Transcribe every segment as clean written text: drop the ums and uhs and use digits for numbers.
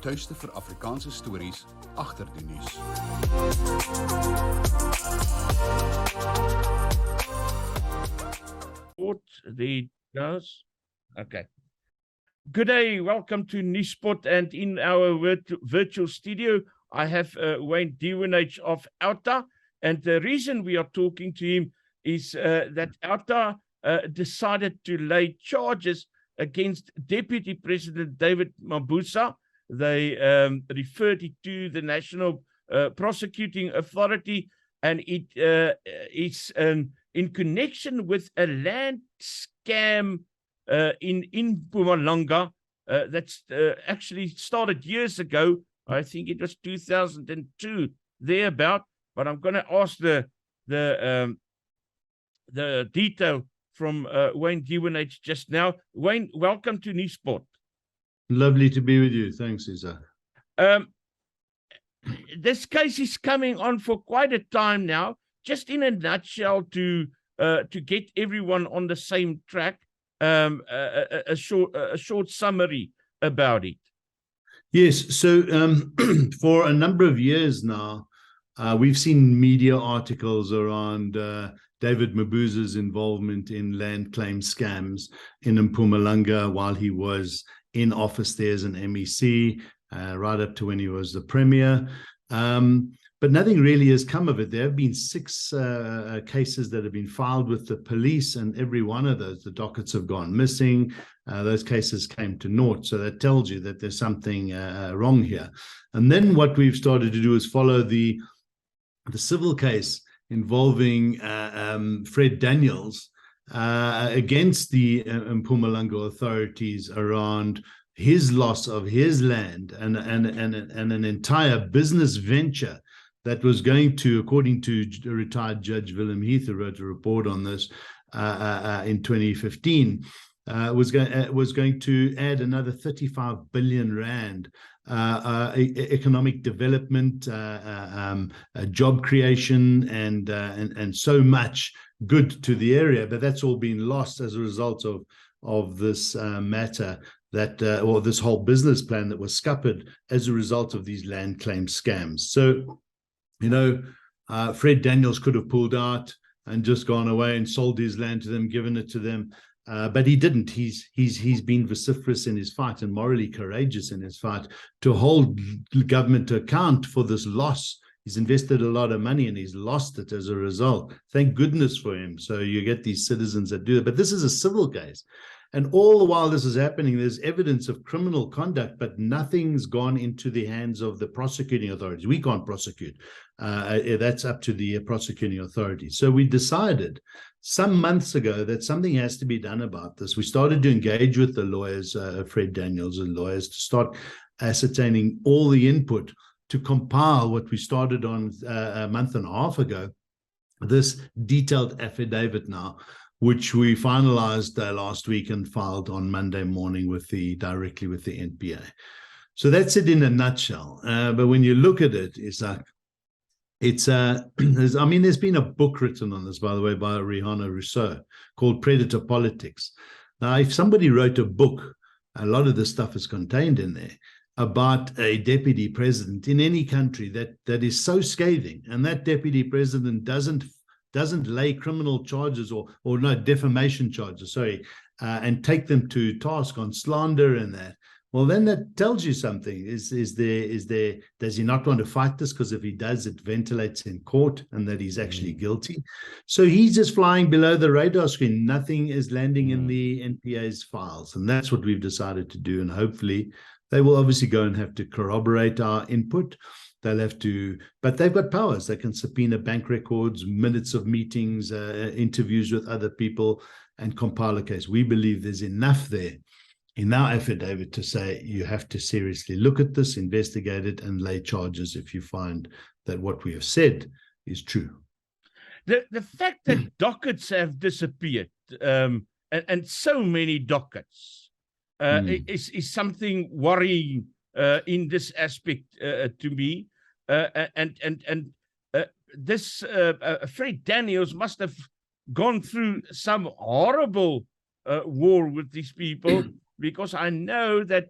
tuiste vir Afrikaanse stories agter die nuus. There it goes. Okay. Good day, welcome to Nuuspot, and in our virtual studio, I have Wayne Duvenage of OUTA, and the reason we are talking to him is that OUTA decided to lay charges against Deputy President David Mabuza. They referred it to the National Prosecuting Authority, and it is in connection with a land scam in Mpumalanga that's actually started years ago. I think it was 2002, thereabout. But I'm going to ask the detail from Wayne Duvenage just now. Wayne, welcome to Nuuspot. Lovely to be with you. Thanks, Isaac. This case is coming on for quite a time now. Just in a nutshell, to get everyone on the same track, a short summary about it. Yes, so for a number of years now, we've seen media articles around David Mabuza's involvement in land claim scams in Mpumalanga while he was in office there as an MEC, right up to when he was the Premier. But nothing really has come of it. There have been 6 cases that have been filed with the police, and every one of those, the dockets have gone missing. Those cases came to naught. So that tells you that there's something wrong here. And then what we've started to do is follow the civil case involving Fred Daniels against the Mpumalanga authorities around his loss of his land and an entire business venture that was going to, according to retired Judge Willem Heath, who wrote a report on this in 2015, was going to add another 35 billion rand economic development, job creation, and so much good to the area. But that's all been lost as a result of this matter, that or this whole business plan that was scuppered as a result of these land claim scams. So, you know, Fred Daniels could have pulled out and just gone away and sold his land to them, given it to them. But he didn't. He's been vociferous in his fight and morally courageous in his fight to hold government to account for this loss. He's invested a lot of money and he's lost it as a result. Thank goodness for him. So you get these citizens that do it. But this is a civil case. And all the while this is happening, there's evidence of criminal conduct, but nothing's gone into the hands of the prosecuting authorities. We can't prosecute. That's up to the prosecuting authorities. So we decided some months ago that something has to be done about this. We started to engage with the lawyers, Fred Daniels and lawyers, to start ascertaining all the input to compile what we started on a month and a half ago, this detailed affidavit now, which we finalized last week and filed on Monday morning directly with the NPA. So that's it in a nutshell. But when you look at it, it's like, there's been a book written on this, by the way, by Rihanna Rousseau called Predator Politics. Now, if somebody wrote a book, a lot of this stuff is contained in there, about a deputy president in any country that is so scathing, and that deputy president doesn't lay criminal charges or no, defamation charges, and take them to task on slander and that, well, then that tells you something. Does he not want to fight this? Because if he does, it ventilates in court and that he's actually guilty. So he's just flying below the radar screen. Nothing is landing in the NPA's files. And that's what we've decided to do. And hopefully they will obviously go and have to corroborate our input. They'll have to, but they've got powers. They can subpoena bank records, minutes of meetings, interviews with other people, and compile a case. We believe there's enough there in our affidavit to say you have to seriously look at this, investigate it, and lay charges if you find that what we have said is true. The fact that dockets have disappeared, and so many dockets, is something worrying in this aspect to me. This Fred Daniels must have gone through some horrible war with these people, because I know that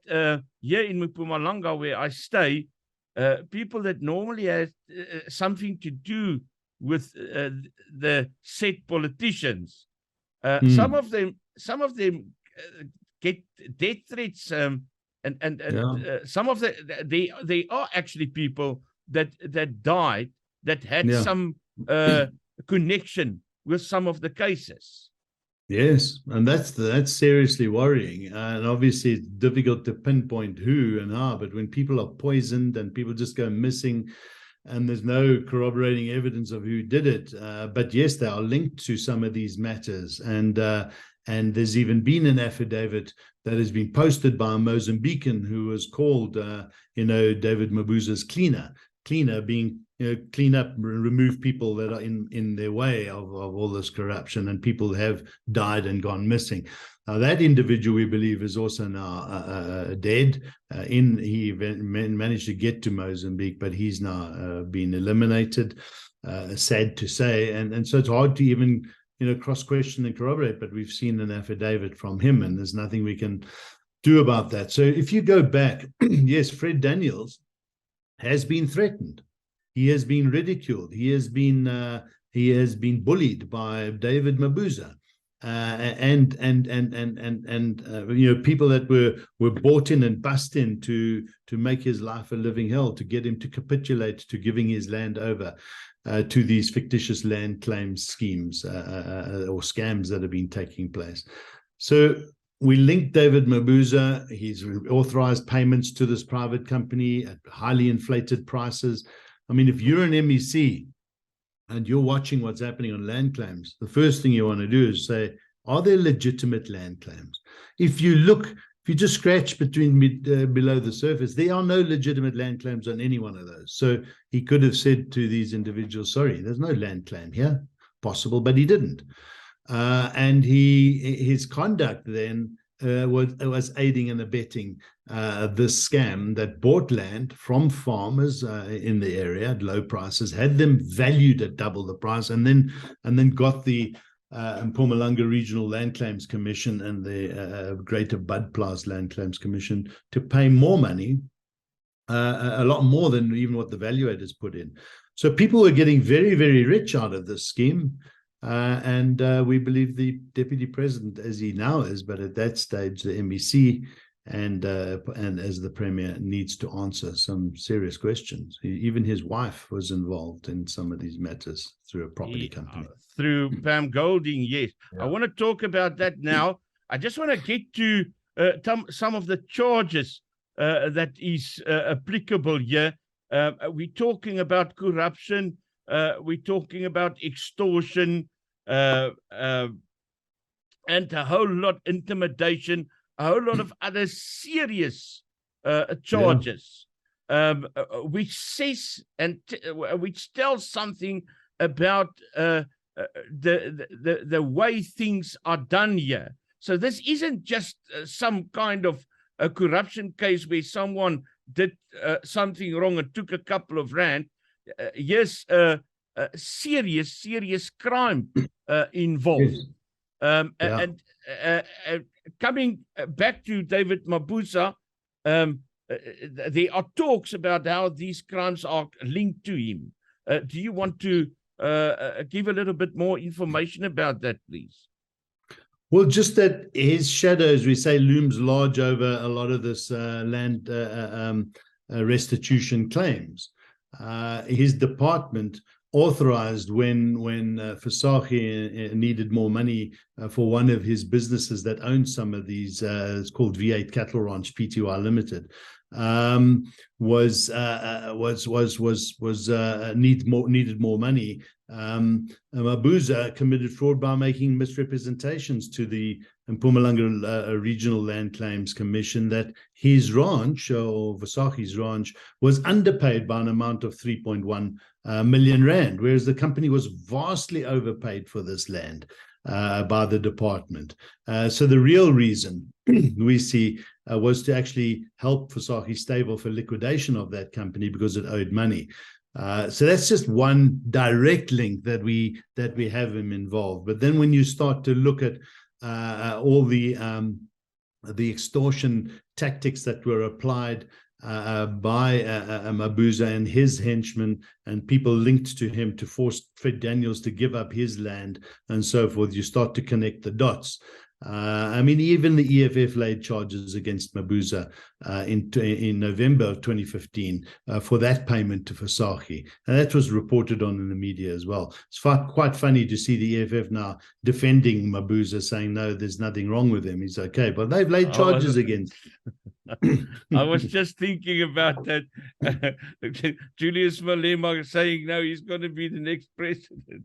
here in Mpumalanga, where I stay, people that normally have something to do with the said politicians, some of them get death threats, and some of they are actually people that died that had some connection with some of the cases. Yes, and that's seriously worrying. And obviously, it's difficult to pinpoint who and how. But when people are poisoned and people just go missing, and there's no corroborating evidence of who did it, but yes, they are linked to some of these matters. And there's even been an affidavit that has been posted by a Mozambican who was called, David Mabuza's cleaner being, clean up, remove people that are in their way of all this corruption, and people have died and gone missing. Now, that individual, we believe, is also now dead. He managed to get to Mozambique, but he's now been eliminated, sad to say. And so it's hard to even cross-question and corroborate, but we've seen an affidavit from him, and there's nothing we can do about that. So if you go back, yes, Fred Daniels has been threatened. He has been ridiculed. He has been bullied by David Mabuza, and people that were bought in and bussed in to make his life a living hell, to get him to capitulate to giving his land over to these fictitious land claim schemes or scams that have been taking place. So we linked David Mabuza. He's authorized payments to this private company at highly inflated prices. I mean, if you're an MEC and you're watching what's happening on land claims, the first thing you want to do is say, are there legitimate land claims? If you just scratch below the surface, there are no legitimate land claims on any one of those. So he could have said to these individuals, sorry, there's no land claim here. Possible, but he didn't. And his conduct then was aiding and abetting this scam that bought land from farmers in the area at low prices, had them valued at double the price, and then got the Mpumalanga Regional Land Claims Commission and the Greater Budplaas Land Claims Commission to pay more money, a lot more than even what the valuators put in. So people were getting very, very rich out of this scheme. And we believe the deputy president, as he now is, but at that stage, the MEC and as the premier, needs to answer some serious questions. Even his wife was involved in some of these matters through a property company. Through Pam Golding, yes. Yeah. I want to talk about that now. I just want to get to some of the charges that is applicable here. We're talking about corruption. We're talking about extortion, and a whole lot intimidation, a whole lot of other serious charges, which says and which tells something about the way things are done here. So this isn't just some kind of a corruption case where someone did something wrong and took a couple of rand. Yes, serious crime involved. Yes. And coming back to David Mabuza, there are talks about how these crimes are linked to him. Do you want to give a little bit more information about that, please? Well, just that his shadow, as we say, looms large over a lot of this land restitution claims. His department authorized when Visagie needed more money for one of his businesses that owned some of these, it's called V8 Cattle Ranch Pty Limited, needed more money. Mabuza committed fraud by making misrepresentations to the Mpumalanga Regional Land Claims Commission that his ranch, or Visagie's ranch, was underpaid by an amount of 3.1 million rand, whereas the company was vastly overpaid for this land by the department. So the real reason we see was to actually help Visagie stable for liquidation of that company because it owed money. So that's just one direct link that we have him involved. But then when you start to look at all the extortion tactics that were applied by Mabuza and his henchmen and people linked to him to force Fred Daniels to give up his land and so forth. You start to connect the dots. I mean, even the EFF laid charges against Mabuza in November of 2015 for that payment to Vasagie. And that was reported on in the media as well. It's quite funny to see the EFF now defending Mabuza, saying, no, there's nothing wrong with him. He's okay. But they've laid charges against him. I was just thinking about that. Julius Malema saying, no, he's going to be the next president.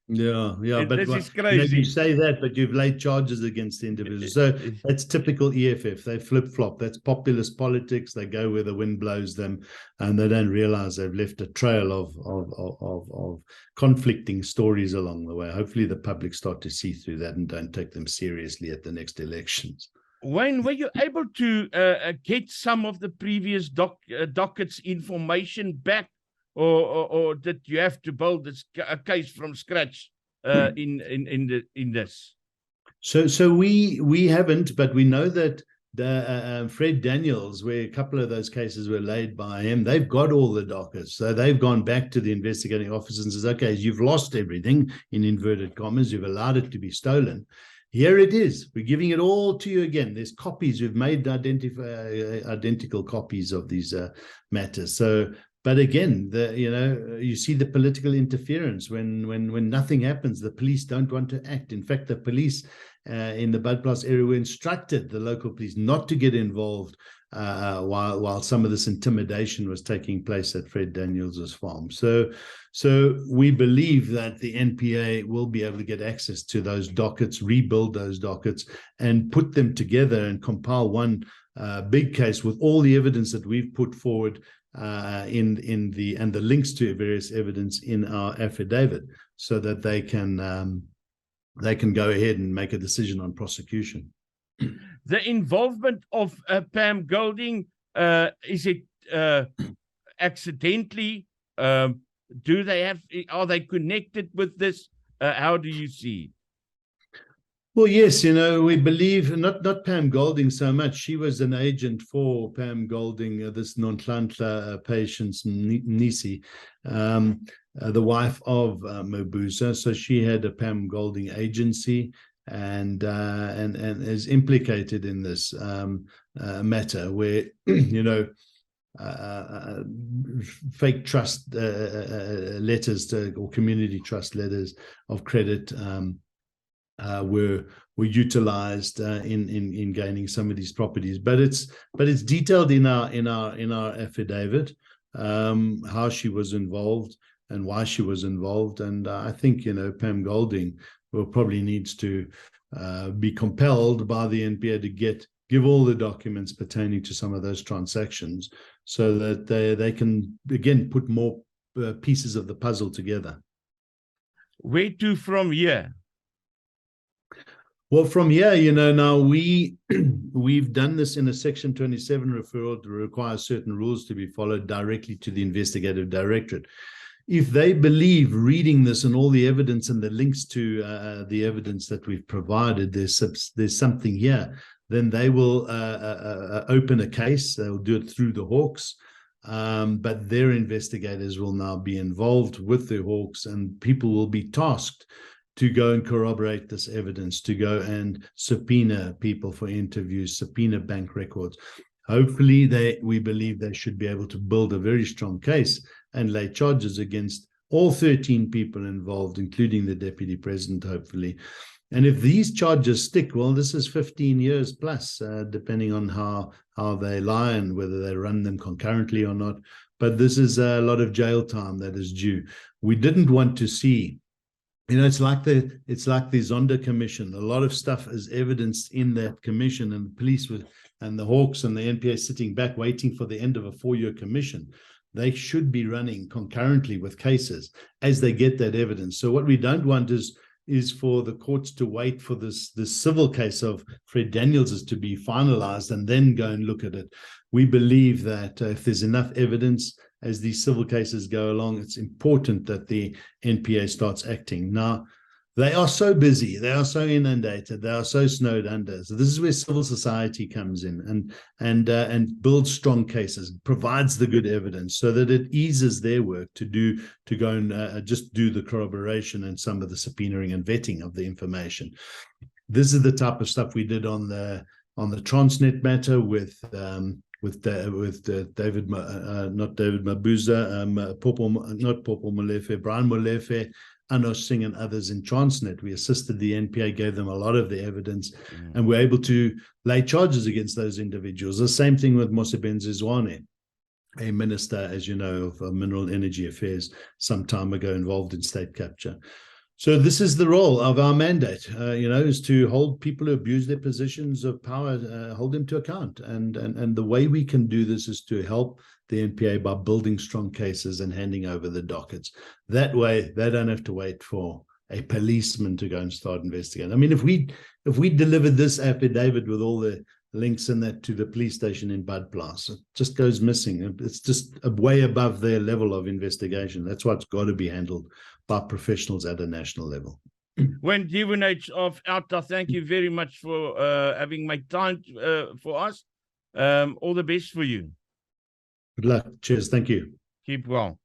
Yeah, but this is crazy. You say that, but you've laid charges against the individuals. So that's typical EFF. They flip-flop. That's populist politics. They go where the wind blows them, and they don't realize they've left a trail of conflicting stories along the way. Hopefully the public start to see through that and don't take them seriously at the next elections. Wayne, were you able to get some of the previous dockets information back? Or did you have to build a case from scratch in this? So we haven't, but we know that the Fred Daniels, where a couple of those cases were laid by him, they've got all the dockets. So they've gone back to the investigating officers and says, okay, you've lost everything, in inverted commas, you've allowed it to be stolen. Here it is. We're giving it all to you again. There's copies. We've made identical copies of these matters. So. But again, you see the political interference when nothing happens. The police don't want to act. In fact, the police in the Badplaas area were instructed, the local police, not to get involved while some of this intimidation was taking place at Fred Daniels' farm. So we believe that the NPA will be able to get access to those dockets, rebuild those dockets, and put them together and compile one big case with all the evidence that we've put forward. And the links to various evidence in our affidavit, so that they can go ahead and make a decision on prosecution. The involvement of Pam Golding, is it accidentally? Are they connected with this? How do you see? Well, yes, we believe not Pam Golding so much. She was an agent for Pam Golding, this Nonhlanhla patient's Nisi, the wife of Mabuza. So she had a Pam Golding agency and is implicated in this matter where, fake trust letters or community trust letters of credit were utilized in gaining some of these properties, but it's detailed in our affidavit how she was involved and why she was involved, and I think Pam Golding probably needs to be compelled by the NPA to give all the documents pertaining to some of those transactions, so that they can again put more pieces of the puzzle together. Where to from here? Well, from here, now we've done this in a Section 27 referral to require certain rules to be followed directly to the investigative directorate. If they believe, reading this and all the evidence and the links to the evidence that we've provided, there's something here, then they will open a case. They'll do it through the Hawks, but their investigators will now be involved with the Hawks, and people will be tasked to go and corroborate this evidence, to go and subpoena people for interviews, subpoena bank records. Hopefully, we believe they should be able to build a very strong case and lay charges against all 13 people involved, including the deputy president, hopefully. And if these charges stick, well, this is 15 years plus, depending on how they lie and whether they run them concurrently or not. But this is a lot of jail time that is due. We didn't want to see. It's like the Zondo Commission. A lot of stuff is evidenced in that commission, and the police and the Hawks and the NPA sitting back waiting for the end of a 4-year commission. They should be running concurrently with cases as they get that evidence. So what we don't want is for the courts to wait for this civil case of Fred Daniels to be finalized and then go and look at it. We believe that if there's enough evidence as these civil cases go along, it's important that the NPA starts acting. Now, They are so busy. They are so inundated. They are so snowed under. So this is where civil society comes in and builds strong cases, provides the good evidence, so that it eases their work to go and just do the corroboration and some of the subpoenaing and vetting of the information. This is the type of stuff we did on the Transnet matter with David, not David Mabuza, Brian Molefe, Anosh Singh and others in Transnet. We assisted the NPA, gave them a lot of the evidence, and we're able to lay charges against those individuals. The same thing with Mosebenzi Zwane, a minister, as you know, of Mineral Energy Affairs some time ago, involved in state capture. So this is the role of our mandate, is to hold people who abuse their positions of power, hold them to account. And the way we can do this is to help the NPA by building strong cases and handing over the dockets. That way, they don't have to wait for a policeman to go and start investigating. I mean, if we delivered this affidavit with all the links in that to the police station in Badplaas, it just goes missing. It's just way above their level of investigation. That's why it's got to be handled by professionals at a national level. Wayne Duvenage of OUTA, thank you very much for having made time for us. All the best for you. Good luck. Cheers. Thank you. Keep well.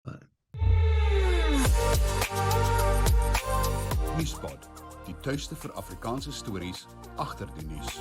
Bye. Nuuspot, die tuiste vir Afrikaanse stories agter die nuus.